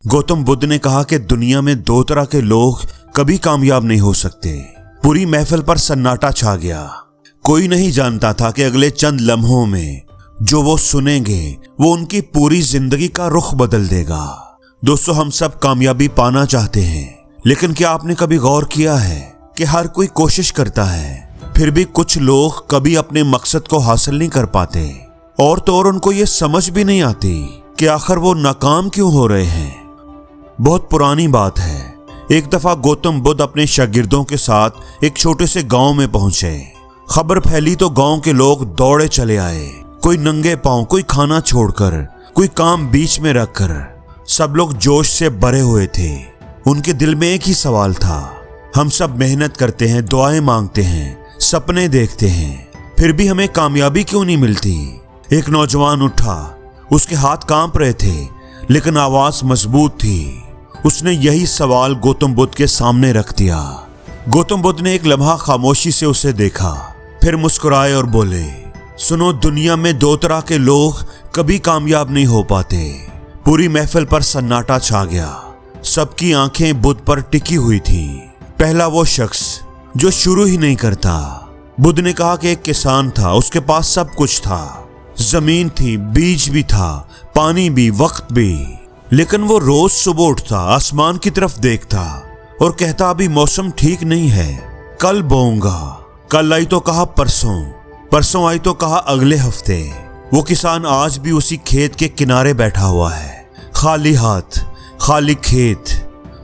गौतम बुद्ध ने कहा कि दुनिया में दो तरह के लोग कभी कामयाब नहीं हो सकते। पूरी महफिल पर सन्नाटा छा गया। कोई नहीं जानता था कि अगले चंद लम्हों में जो वो सुनेंगे वो उनकी पूरी जिंदगी का रुख बदल देगा। दोस्तों, हम सब कामयाबी पाना चाहते हैं, लेकिन क्या आपने कभी गौर किया है कि हर कोई कोशिश करता है, फिर भी कुछ लोग कभी अपने मकसद को हासिल नहीं कर पाते। और तो और उनको ये समझ भी नहीं आती कि आखिर वो नाकाम क्यों हो रहे हैं। बहुत पुरानी बात है। एक दफा गौतम बुद्ध अपने शागिर्दों के साथ एक छोटे से गांव में पहुंचे। खबर फैली तो गांव के लोग दौड़े चले आए, कोई नंगे पांव, कोई खाना छोड़कर, कोई काम बीच में रखकर। सब लोग जोश से भरे हुए थे। उनके दिल में एक ही सवाल था, हम सब मेहनत करते हैं, दुआएं मांगते हैं, सपने देखते हैं, फिर भी हमें कामयाबी क्यों नहीं मिलती। एक नौजवान उठा, उसके हाथ कांप रहे थे लेकिन आवाज मजबूत थी। उसने यही सवाल गौतम बुद्ध के सामने रख दिया। गौतम बुद्ध ने एक लम्हा खामोशी से उसे देखा, फिर मुस्कुराए और बोले, सुनो, दुनिया में दो तरह के लोग कभी कामयाब नहीं हो पाते। पूरी महफिल पर सन्नाटा छा गया। सबकी आंखें बुद्ध पर टिकी हुई थी। पहला वो शख्स जो शुरू ही नहीं करता। बुद्ध ने कहा कि एक किसान था, उसके पास सब कुछ था, जमीन थी, बीज भी था, पानी भी, वक्त भी, लेकिन वो रोज सुबह उठता, आसमान की तरफ देखता और कहता, अभी मौसम ठीक नहीं है, कल बोऊंगा। कल आई तो कहा परसों, परसों आई तो कहा अगले हफ्ते। वो किसान आज भी उसी खेत के किनारे बैठा हुआ है, खाली हाथ, खाली खेत।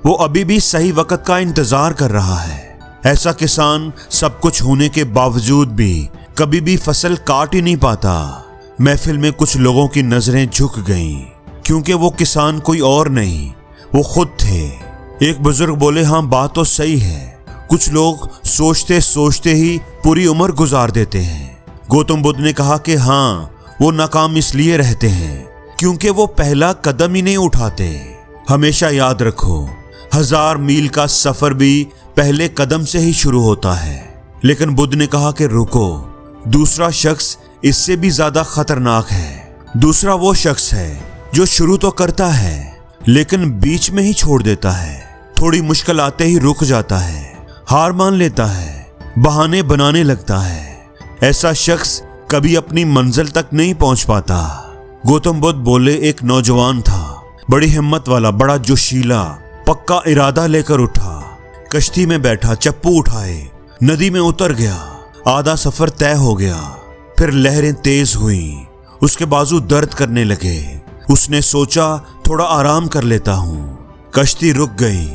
वो अभी भी सही वक्त का इंतजार कर रहा है। ऐसा किसान सब कुछ होने के बावजूद भी कभी भी फसल काट ही नहीं पाता। महफिल में कुछ लोगों की नजरें झुक गईं, क्योंकि वो किसान कोई और नहीं, वो खुद थे। एक बुजुर्ग बोले, हाँ बात तो सही है, कुछ लोग सोचते सोचते ही पूरी उम्र गुजार देते हैं। गौतम बुद्ध ने कहा कि हाँ, वो नाकाम इसलिए रहते हैं क्योंकि वो पहला कदम ही नहीं उठाते। हमेशा याद रखो, 1000 मील का सफर भी पहले कदम से ही शुरू होता है। लेकिन बुद्ध ने कहा कि रुको, दूसरा शख्स इससे भी ज्यादा खतरनाक है। दूसरा वो शख्स है जो शुरू तो करता है लेकिन बीच में ही छोड़ देता है। थोड़ी मुश्किल आते ही रुक जाता है, हार मान लेता है, बहाने बनाने लगता है। ऐसा शख्स कभी अपनी मंजिल तक नहीं पहुंच पाता। गौतम बुद्ध बोले, एक नौजवान था, बड़ी हिम्मत वाला, बड़ा जोशीला, पक्का इरादा लेकर उठा, कश्ती में बैठा, चप्पू उठाए, नदी में उतर गया। आधा सफर तय हो गया, फिर लहरें तेज हुई, उसके बाजू दर्द करने लगे। उसने सोचा, थोड़ा आराम कर लेता हूँ। कश्ती रुक गई।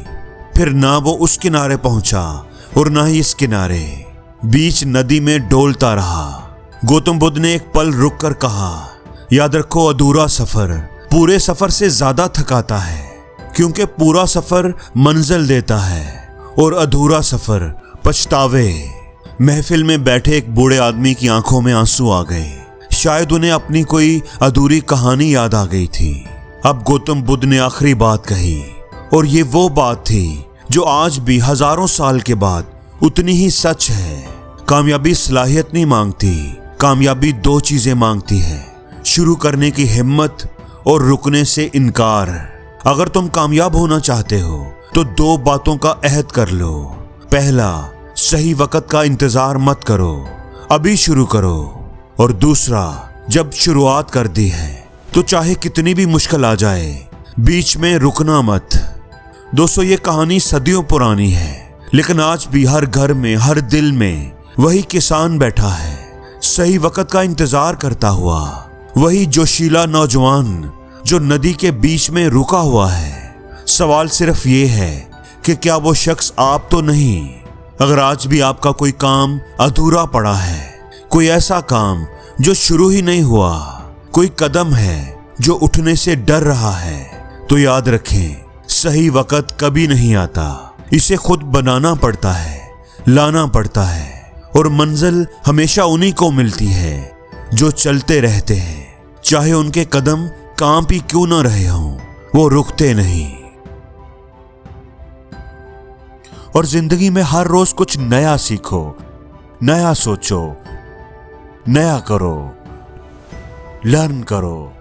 फिर ना वो उस किनारे पहुंचा और ना ही इस किनारे, बीच नदी में डोलता रहा। गौतम बुद्ध ने एक पल रुक कर कहा, याद रखो, अधूरा सफर पूरे सफर से ज्यादा थकाता है, क्योंकि पूरा सफर मंजिल देता है और अधूरा सफर पछतावे। महफिल में बैठे एक बूढ़े आदमी की आंखों में आंसू आ गए। शायद उन्हें अपनी कोई अधूरी कहानी याद आ गई थी। अब गौतम बुद्ध ने आखिरी बात कही, और ये वो बात थी जो आज भी हजारों साल के बाद उतनी ही सच है। कामयाबी सलाहियत नहीं मांगती, कामयाबी दो चीजें मांगती है, शुरू करने की हिम्मत और रुकने से इनकार। अगर तुम कामयाब होना चाहते हो तो दो बातों का अहद कर लो। पहला, सही वक्त का इंतजार मत करो, अभी शुरू करो। और दूसरा, जब शुरुआत कर दी है तो चाहे कितनी भी मुश्किल आ जाए, बीच में रुकना मत। दोस्तों, ये कहानी सदियों पुरानी है, लेकिन आज भी हर घर में, हर दिल में वही किसान बैठा है, सही वक्त का इंतजार करता हुआ। वही जोशीला नौजवान जो नदी के बीच में रुका हुआ है। सवाल सिर्फ ये है कि क्या वो शख्स आप तो नहीं। अगर आज भी आपका कोई काम अधूरा पड़ा है, कोई ऐसा काम जो शुरू ही नहीं हुआ, कोई कदम है जो उठने से डर रहा है, तो याद रखें, सही वक्त कभी नहीं आता, इसे खुद बनाना पड़ता है, लाना पड़ता है। और मंजिल हमेशा उन्हीं को मिलती है जो चलते रहते हैं, चाहे उनके कदम कांप ही क्यों न रहे हों, वो रुकते नहीं। और जिंदगी में हर रोज कुछ नया सीखो, नया सोचो, नया करो, लर्न करो।